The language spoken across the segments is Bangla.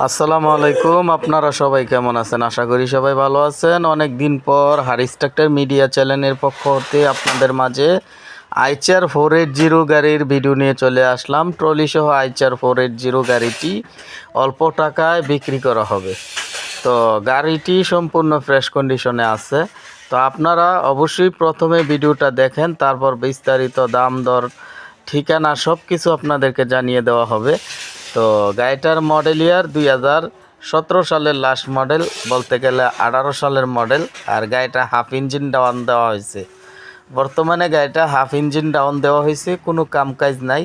আসসালামু আলাইকুম। আপনারা সবাই কেমন আছেন? আশা করি সবাই ভালো আছেন। অনেক দিন পর হারিস ট্রাক্টর মিডিয়া চ্যানেলের পক্ষ হতে আপনাদের মাঝে আইচার 480 গাড়ির ভিডিও নিয়ে চলে আসলাম। ট্রলি সহ আইচার 480 গাড়িটি অল্প টাকায় বিক্রি করা হবে। তো গাড়িটি সম্পূর্ণ ফ্রেশ কন্ডিশনে আছে। তো আপনারা অবশ্যই প্রথমে ভিডিওটা দেখেন, তারপর বিস্তারিত দাম দর ঠিকানা সব কিছু আপনাদেরকে জানিয়ে দেওয়া হবে। তো গাড়িটার মডেল ইয়ার 2017 সালের লাস্ট মডেল, বলতে গেলে 18 সালের মডেল। আর গাড়িটা হাফ ইঞ্জিন ডাউন দেওয়া হয়েছে। বর্তমানে গাড়িটা হাফ ইঞ্জিন ডাউন দেওয়া হয়েছে, কোনো কামকাজ নাই।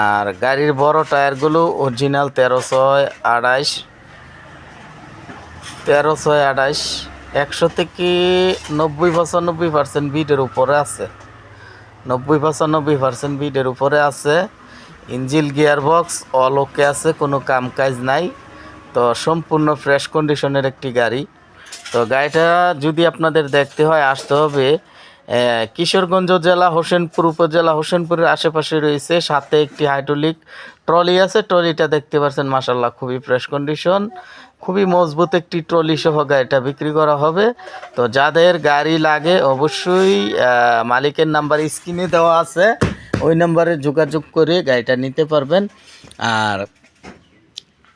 আর গাড়ির বড় টায়ারগুলো অরিজিনাল 1328 100 থেকে 90-95% বিটের উপরে আছে। 90-95% বিটের উপরে আছে। ইঞ্জিন গিয়ারবক্স অল ওকে আছে, কোনো কামকাজ নাই। তো সম্পূর্ণ ফ্রেশ কন্ডিশনের একটি গাড়ি। তো গাড়িটা যদি আপনাদের দেখতে হয়, আসতে হবে কিশোরগঞ্জ জেলা হোসেনপুর উপজেলা, হোসেনপুরের আশেপাশে রয়েছে। সাথে একটি হাইড্রোলিক ট্রলি আছে। ট্রলিটা দেখতে পাচ্ছেন, মাশাআল্লাহ খুবই ফ্রেশ কন্ডিশন, খুবই মজবুত একটি ট্রলি সহ গাড়িটা বিক্রি করা হবে। তো যাদের গাড়ি লাগে অবশ্যই মালিকের নাম্বার স্ক্রিনে দেওয়া আছে, ওই নাম্বারে যোগাযোগ করে গাড়িটা নিতে পারবেন। আর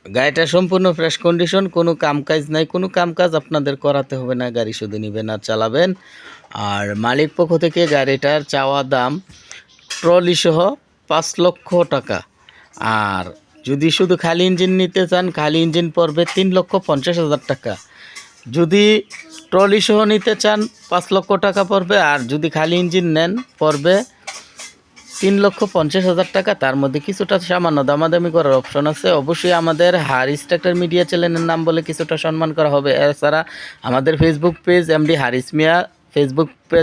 গাড়িটা সম্পূর্ণ ফ্রেশ কন্ডিশন, কোনো কামকাজ নাই। কোনো কামকাজ আপনাদের করাতে হবে না, গাড়ি শুধু নেবেন আর চালাবেন। আর মালিক পক্ষ থেকে গাড়িটার চাওয়া দাম ট্রলি সহ 5 লক্ষ টাকা। আর যদি শুধু খালি ইঞ্জিন নিতে চান, খালি ইঞ্জিন পড়বে 3,50,000 টাকা। যদি ট্রলি সহ নিতে চান 5 লক্ষ টাকা পড়বে। আর যদি খালি ইঞ্জিন নেন পড়বে 3,50,000 টাকা। তার মধ্যে কিছুটা সামান্য দামাদামি করার অপশন আছে। অবশ্যই আমাদের হারিস ট্রাক্টর মিডিয়া চ্যানেলের নাম বলে কিছুটা সম্মান করা হবে। এছাড়া আমাদের ফেসবুক পেজ এমডি হারিস মিয়া ফেসবুক পেজ